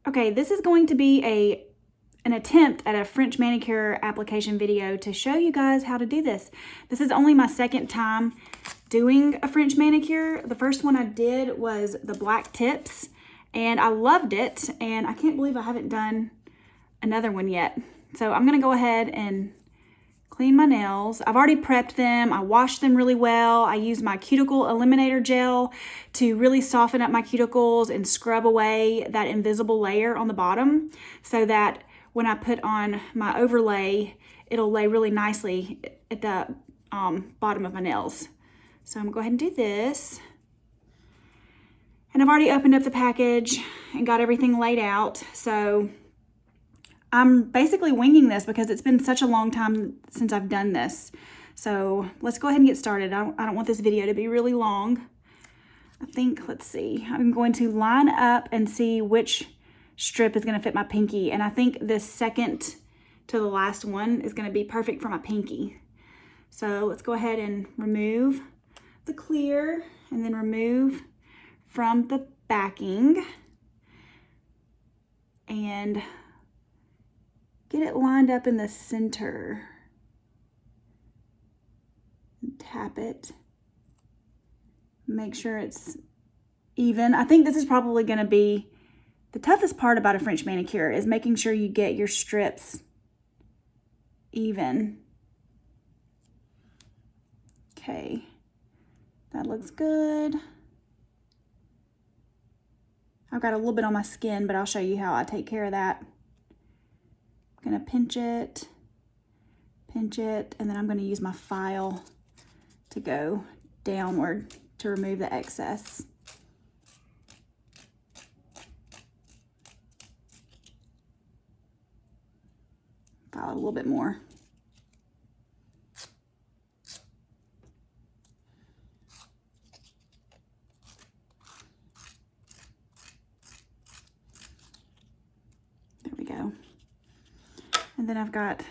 Okay, this is going to be an attempt at a French manicure application video to show you guys how to do this. This is only my second time doing a French manicure. The first one I did was the black tips and I loved it, and I can't believe I haven't done another one yet. So I'm gonna go ahead and clean my nails. I've already prepped them. I washed them really well. I used my cuticle eliminator gel to really soften up my cuticles and scrub away that invisible layer on the bottom so that when I put on my overlay, it'll lay really nicely at the bottom of my nails. So I'm gonna go ahead and do this. And I've already opened up the package and got everything laid out. So I'm basically winging this because it's been such a long time since I've done this. So let's go ahead and get started. I don't want this video to be really long. I think, let's see, I'm going to line up and see which strip is going to fit my pinky. And I think this second to the last one is going to be perfect for my pinky. So let's go ahead and remove the clear and then remove from the backing and get it lined up in the center. Tap it. Make sure it's even. I think this is probably going to be the toughest part about a French manicure, is making sure you get your strips even. Okay, that looks good. I've got a little bit on my skin, but I'll show you how I take care of that. I'm gonna pinch it, and then I'm gonna use my file to go downward to remove the excess. File it a little bit more. There we go. And then I've got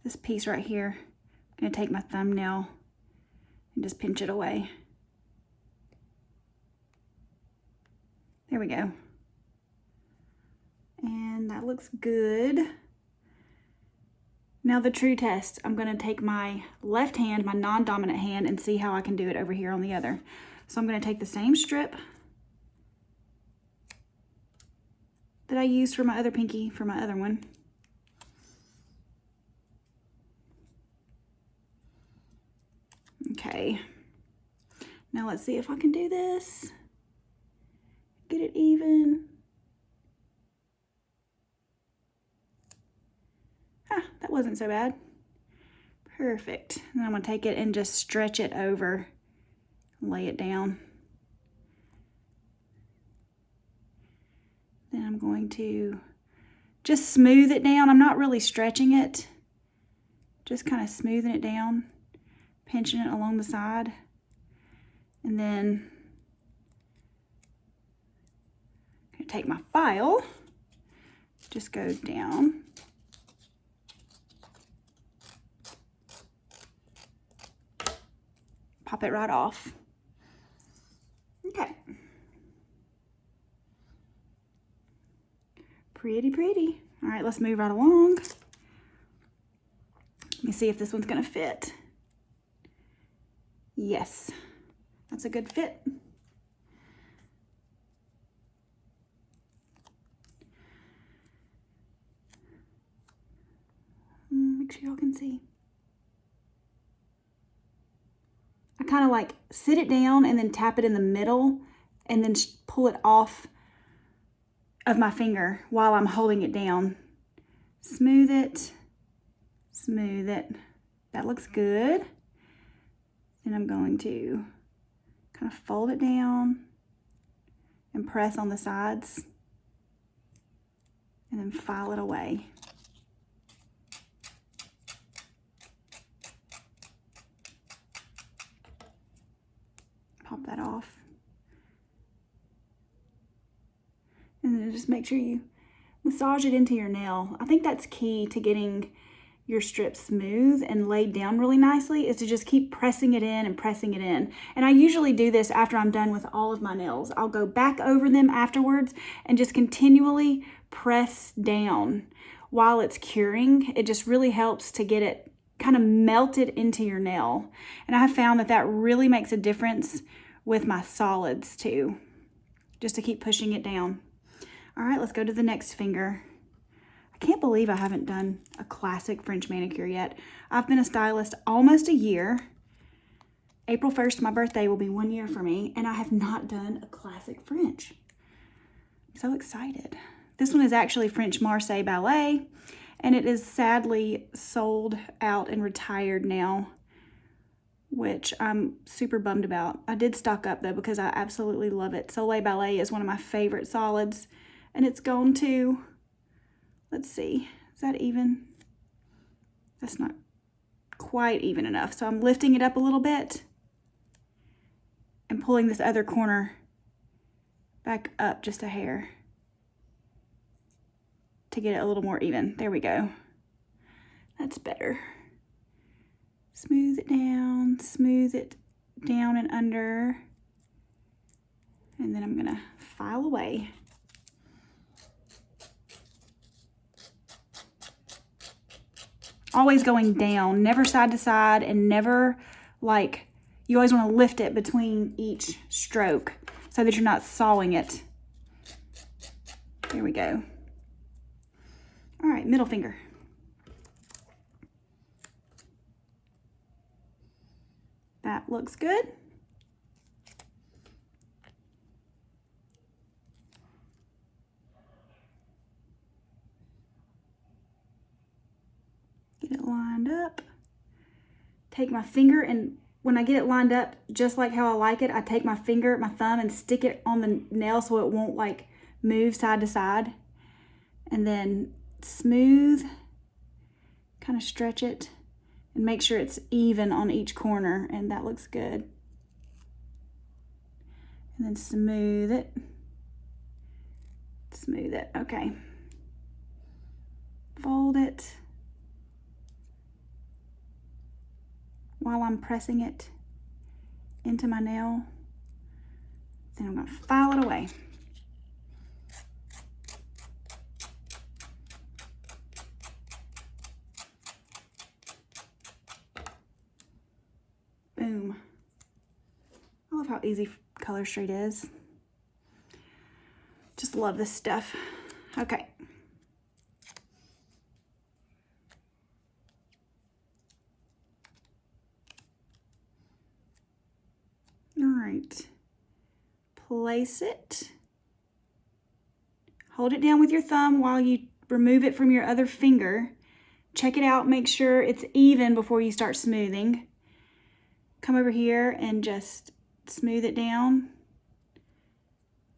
this piece right here. I'm gonna take my thumbnail and just pinch it away. There we go. And that looks good. Now the true test. I'm gonna take my left hand, my non-dominant hand, and see how I can do it over here on the other. So I'm gonna take the same strip that I used for my other pinky, for my other one. Okay, now let's see if I can do this. Get it even. Ah, that wasn't so bad. Perfect. And I'm gonna take it and just stretch it over, lay it down. Then I'm going to just smooth it down. I'm not really stretching it, just kind of smoothing it down, pinching it along the side, and then I'm gonna take my file, just go down, pop it right off. Okay. Pretty. All right, let's move right along. Let me see if this one's gonna fit. Yes, that's a good fit. Make sure y'all can see. I kind of like sit it down and then tap it in the middle and then pull it off of my finger while I'm holding it down. Smooth it, smooth it. That looks good. Then I'm going to kind of fold it down and press on the sides and then file it away. Pop that off. And then just make sure you massage it into your nail. I think that's key to getting your strip smooth and laid down really nicely is to just keep pressing it in and pressing it in. And I usually do this after I'm done with all of my nails. I'll go back over them afterwards and just continually press down while it's curing. It just really helps to get it kind of melted into your nail. And I have found that that really makes a difference with my solids too, just to keep pushing it down. All right, let's go to the next finger. I can't believe I haven't done a classic French manicure yet. I've been a stylist almost a year. April 1st, my birthday, will be 1 year for me, and I have not done a classic French. I'm so excited. This one is actually French Marseille ballet, and it is sadly sold out and retired now, which I'm super bummed about. I did stock up though because I absolutely love it. Soleil Ballet is one of my favorite solids, and it's gone too. Let's see, is that even? That's not quite even enough. So I'm lifting it up a little bit and pulling this other corner back up just a hair to get it a little more even. There we go. That's better. Smooth it down and under. And then I'm gonna file away. Always going down, never side to side, and never like, you always want to lift it between each stroke so that you're not sawing it. There we go. All right, middle finger. That looks good. Get it lined up. Take my finger, and when I get it lined up just like how I like it, I take my finger, my thumb, and stick it on the nail so it won't like move side to side. And then smooth, kind of stretch it and make sure it's even on each corner, and that looks good. And then smooth it. Smooth it, okay. Fold it while I'm pressing it into my nail. Then I'm gonna file it away. Boom. I love how easy Color Street is. Just love this stuff. Okay. All right. Place it. Hold it down with your thumb while you remove it from your other finger. Check it out, make sure it's even before you start smoothing. Come over here and just smooth it down.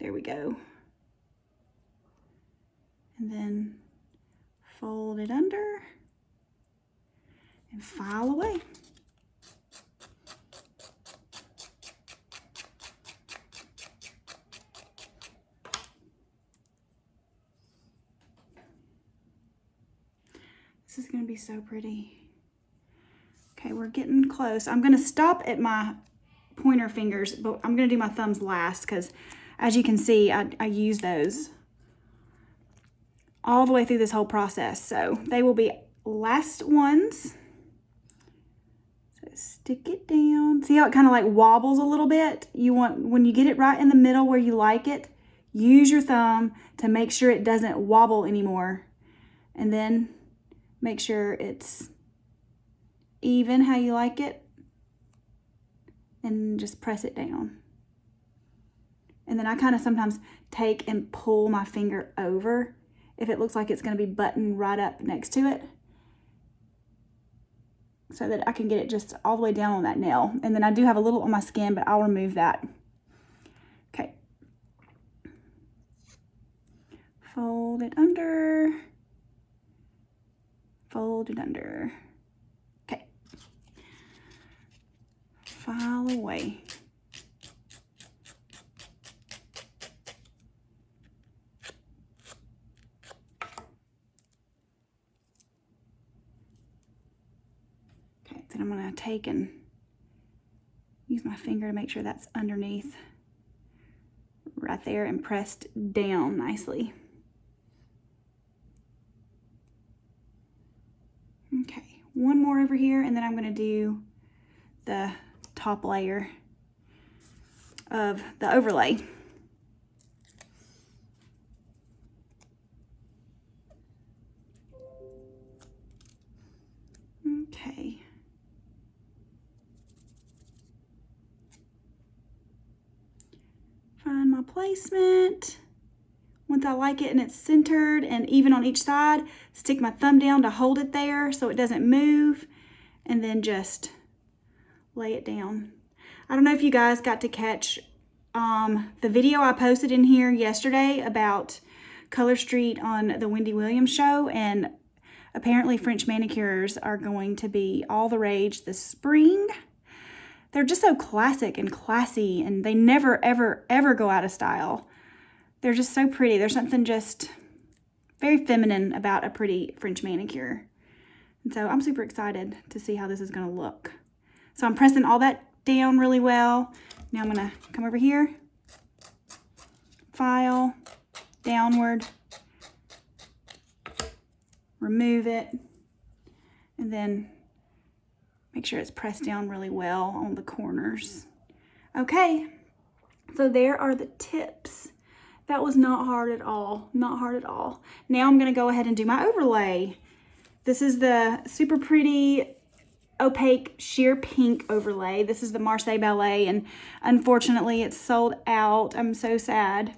There we go. And then fold it under and file away. This is going to be so pretty. Okay, we're getting close. I'm going to stop at my pointer fingers, but I'm going to do my thumbs last because, as you can see, I use those all the way through this whole process. So they will be last ones. So stick it down. See how it kind of like wobbles a little bit? You want, when you get it right in the middle where you like it, use your thumb to make sure it doesn't wobble anymore. And then make sure it's even how you like it, and just press it down. And then I kind of sometimes take and pull my finger over if it looks like it's going to be buttoned right up next to it, so that I can get it just all the way down on that nail. And then I do have a little on my skin, but I'll remove that. Okay. Fold it under. Fold it under. Okay. File away. Then I'm going to take and use my finger to make sure that's underneath right there and pressed down nicely. Okay, one more over here, and then I'm going to do the top layer of the overlay. Okay. Find my placement. Once I like it and it's centered and even on each side, stick my thumb down to hold it there so it doesn't move, and then just lay it down. I don't know if you guys got to catch the video I posted in here yesterday about Color Street on the Wendy Williams show, and apparently French manicures are going to be all the rage this spring. They're just so classic and classy, and they never, ever, ever go out of style. They're just so pretty. There's something just very feminine about a pretty French manicure. And so I'm super excited to see how this is going to look. So I'm pressing all that down really well. Now I'm going to come over here, file, downward, remove it, and then make sure it's pressed down really well on the corners. Okay, so there are the tips. That was not hard at all, not hard at all. Now I'm gonna go ahead and do my overlay. This is the super pretty opaque sheer pink overlay. This is the Marseille Ballet, and unfortunately it's sold out. I'm so sad,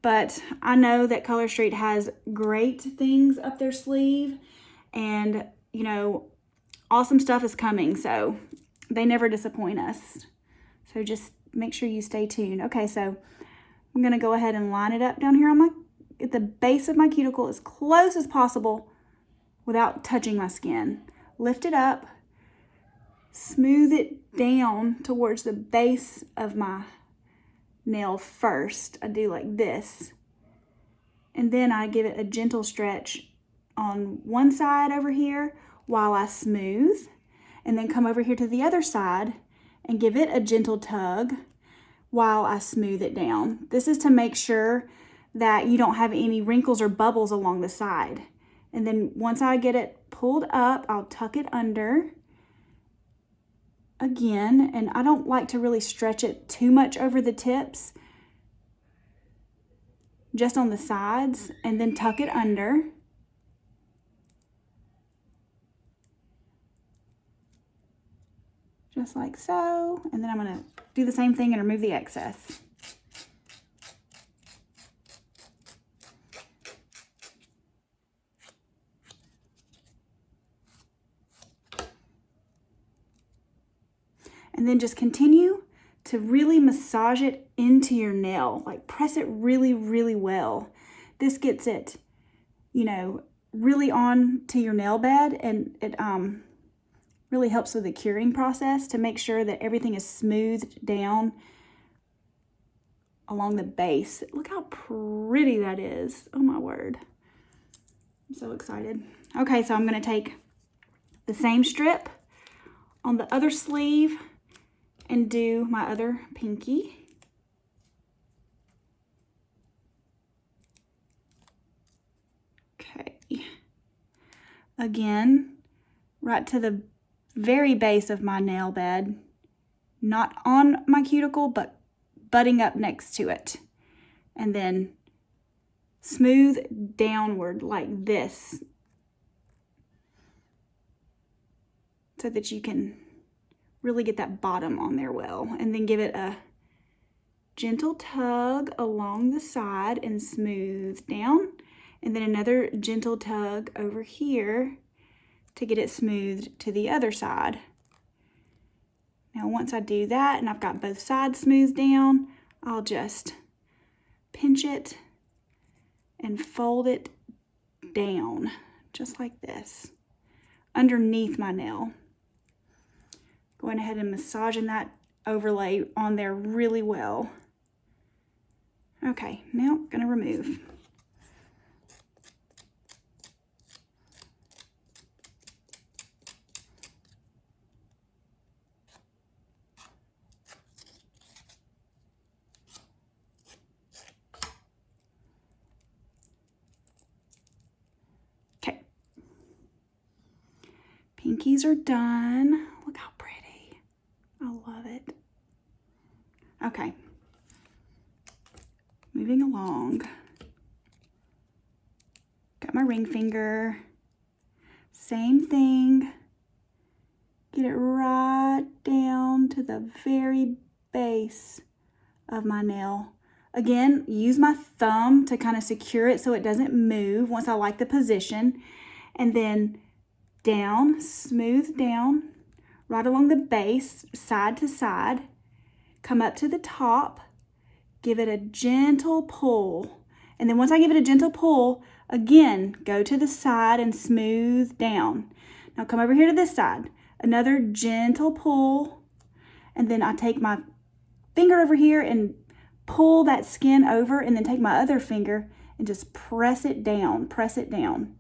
but I know that Color Street has great things up their sleeve, and you know, awesome stuff is coming, so they never disappoint us. So just make sure you stay tuned. Okay, so I'm gonna go ahead and line it up down here on at the base of my cuticle as close as possible without touching my skin. Lift it up, smooth it down towards the base of my nail first. I do like this, and then I give it a gentle stretch on one side over here while I smooth, and then come over here to the other side and give it a gentle tug while I smooth it down. This is to make sure that you don't have any wrinkles or bubbles along the side. And then once I get it pulled up, I'll tuck it under again, and I don't like to really stretch it too much over the tips, just on the sides, and then tuck it under. Just like so, and then I'm gonna do the same thing and remove the excess. And then just continue to really massage it into your nail, like press it really, really well. This gets it, you know, really on to your nail bed, and it really helps with the curing process to make sure that everything is smoothed down along the base. Look how pretty that is. Oh my word. I'm so excited. Okay, so I'm gonna take the same strip on the other sleeve and do my other pinky. Okay. Again, right to the very base of my nail bed, not on my cuticle, but butting up next to it. And then smooth downward like this so that you can really get that bottom on there well. And then give it a gentle tug along the side and smooth down. And then another gentle tug over here to get it smoothed to the other side. Now once I do that and I've got both sides smoothed down, I'll just pinch it and fold it down just like this underneath my nail. Going ahead and massaging that overlay on there really well. Okay, now I'm gonna remove. pinkies are done. Look how pretty. I love it. Okay. Moving along. Got my ring finger. Same thing. Get it right down to the very base of my nail. Again, use my thumb to kind of secure it so it doesn't move once I like the position. And then down, smooth down, right along the base, side to side. Come up to the top, give it a gentle pull. And then once I give it a gentle pull, again, go to the side and smooth down. Now come over here to this side, another gentle pull. And then I take my finger over here and pull that skin over, and then take my other finger and just press it down, press it down.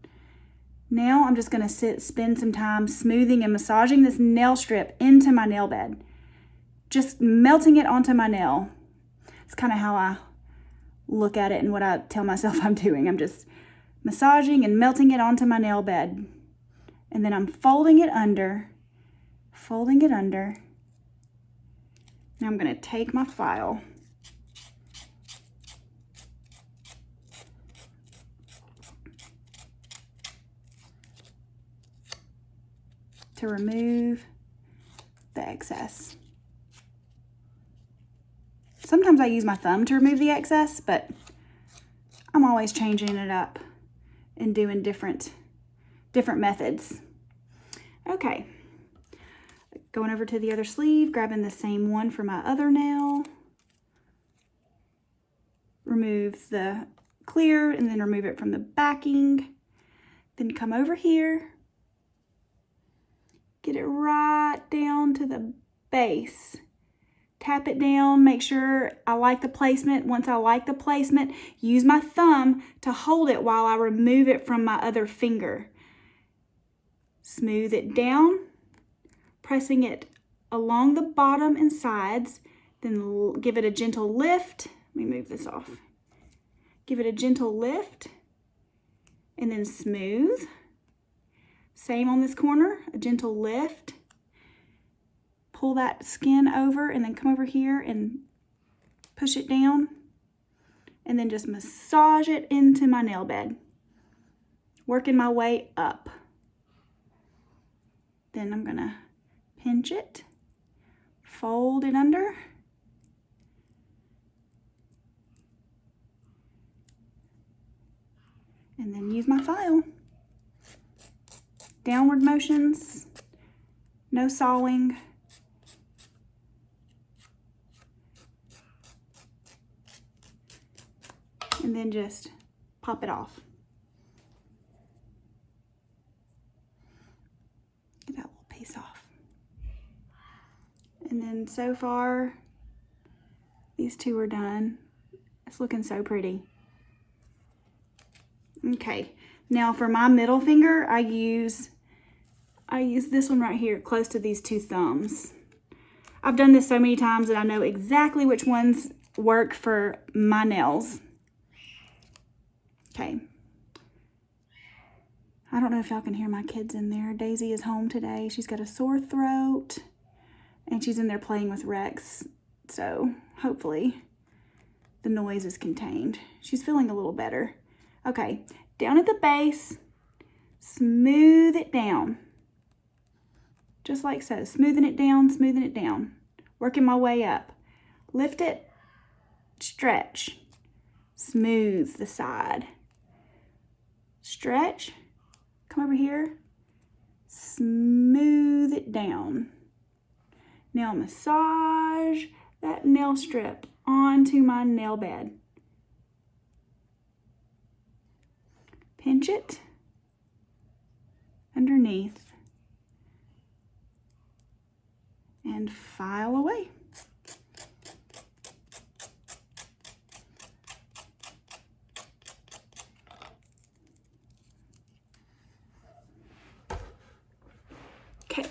Now I'm just gonna spend some time smoothing and massaging this nail strip into my nail bed. Just melting it onto my nail. It's kind of how I look at it and what I tell myself I'm doing. I'm just massaging and melting it onto my nail bed. And then I'm folding it under, folding it under. Now I'm gonna take my file. To remove the excess. Sometimes I use my thumb to remove the excess, but I'm always changing it up and doing different methods. Okay, going over to the other sleeve, grabbing the same one for my other nail. Remove the clear and then remove it from the backing. Then come over here. Get it right down to the base. Tap it down, make sure I like the placement. Once I like the placement, use my thumb to hold it while I remove it from my other finger. Smooth it down, pressing it along the bottom and sides, then give it a gentle lift. Let me move this off. Give it a gentle lift, and then smooth. Same on this corner, a gentle lift. Pull that skin over and then come over here and push it down. And then just massage it into my nail bed. Working my way up. Then I'm gonna pinch it, fold it under. And then use my file. Downward motions, no sawing. And then just pop it off. Get that little piece off. And then so far, these two are done. It's looking so pretty. Okay. Now for my middle finger, I use this one right here, close to these two thumbs. I've done this so many times that I know exactly which ones work for my nails. Okay. I don't know if y'all can hear my kids in there. Daisy is home today. She's got a sore throat and she's in there playing with Rex. So hopefully the noise is contained. She's feeling a little better. Okay. Down at the base, smooth it down. Just like so, smoothing it down, working my way up. Lift it, stretch, smooth the side. Stretch, come over here, smooth it down. Now massage that nail strip onto my nail bed. Pinch it underneath and file away. Okay.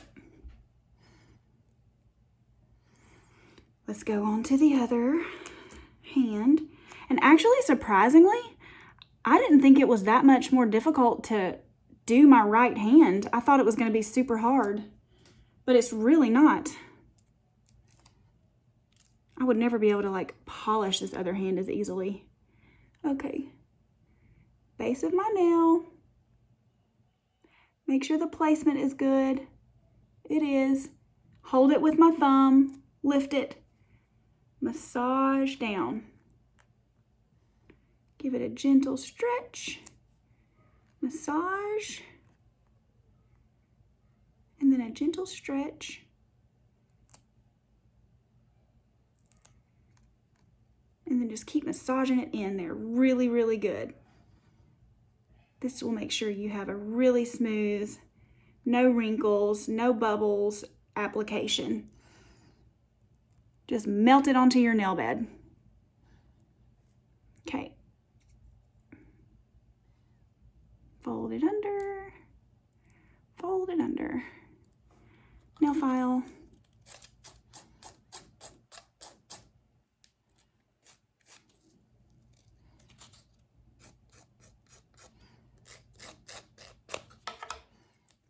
Let's go on to the other hand. And actually, surprisingly, I didn't think it was that much more difficult to do my right hand. I thought it was going to be super hard, but it's really not. I would never be able to like polish this other hand as easily. Okay, base of my nail. Make sure the placement is good. It is. Hold it with my thumb, lift it, massage down. Give it a gentle stretch, massage, and then a gentle stretch. And then just keep massaging it in there really, really good. This will make sure you have a really smooth, no wrinkles, no bubbles application. Just melt it onto your nail bed. Okay. Fold it under, fold it under. Nail file.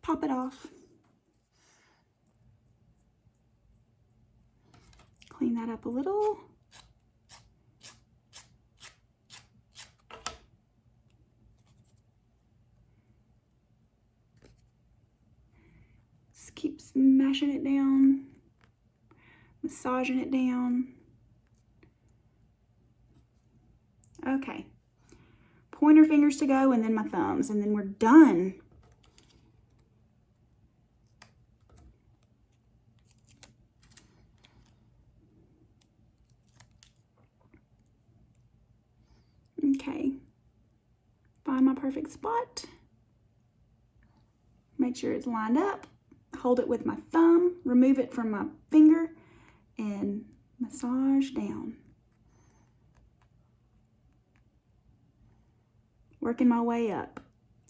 Pop it off. Clean that up a little. Just keep smashing it down, massaging it down. Okay. Pointer fingers to go, and then my thumbs, and then we're done. Okay, find my perfect spot. Make sure it's lined up. Hold it with my thumb, remove it from my finger, and massage down. Working my way up.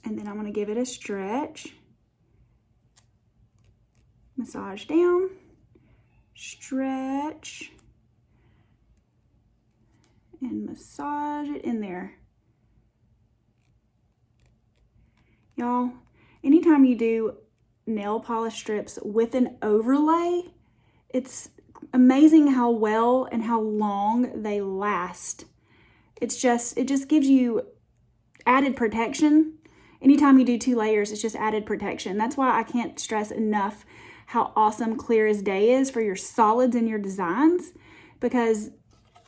And then I'm going to give it a stretch. Massage down, stretch, and massage it in there. Y'all, anytime you do nail polish strips with an overlay, it's amazing how well and how long they last. It just gives you added protection. Anytime you do 2 layers, it's just added protection. That's why I can't stress enough how awesome Clear as Day is for your solids and your designs, because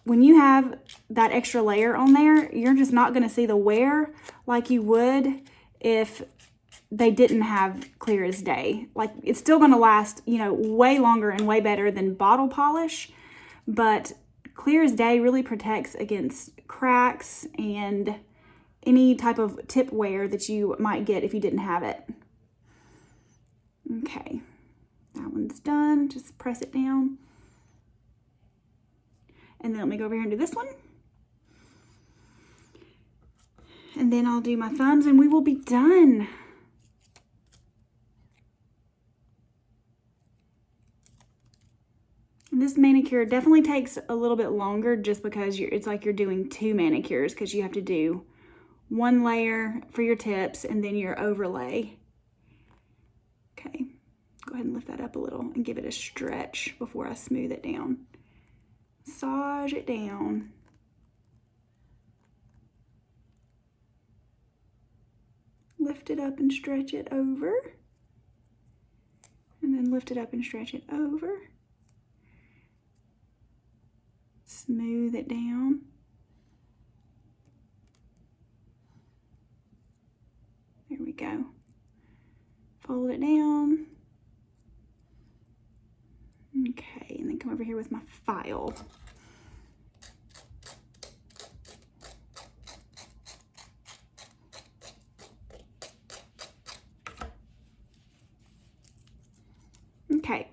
when you have that extra layer on there, you're just not going to see the wear like you would if they didn't have Clear as Day. Like, it's still going to last, you know, way longer and way better than bottle polish, but Clear as Day really protects against cracks and any type of tip wear that you might get if you didn't have it. Okay, that one's done. Just press it down. And then let me go over here and do this one. And then I'll do my thumbs and we will be done. And this manicure definitely takes a little bit longer just because it's like you're doing 2 manicures, because you have to do 1 layer for your tips and then your overlay. Okay, go ahead and lift that up a little and give it a stretch before I smooth it down. Massage it down. Lift it up and stretch it over. And then lift it up and stretch it over. Smooth it down. There we go. Fold it down. Okay, and then come over here with my file. Okay.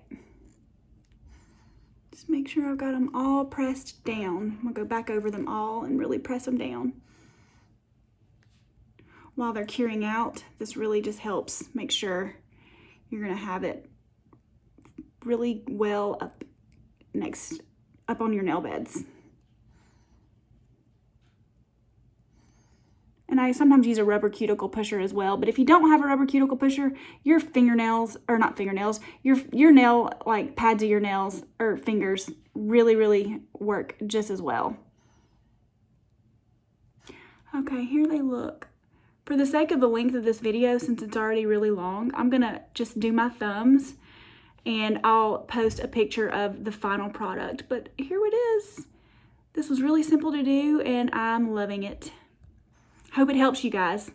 Just make sure I've got them all pressed down. I'm gonna go back over them all and really press them down. While they're curing out, this really just helps make sure you're gonna have it really well up on your nail beds. And I sometimes use a rubber cuticle pusher as well. But if you don't have a rubber cuticle pusher, your fingernails, or not fingernails, your nail, like pads of your nails or fingers really, really work just as well. Okay, here they look. For the sake of the length of this video, since it's already really long, I'm gonna just do my thumbs and I'll post a picture of the final product. But here it is. This was really simple to do and I'm loving it. Hope it helps you guys.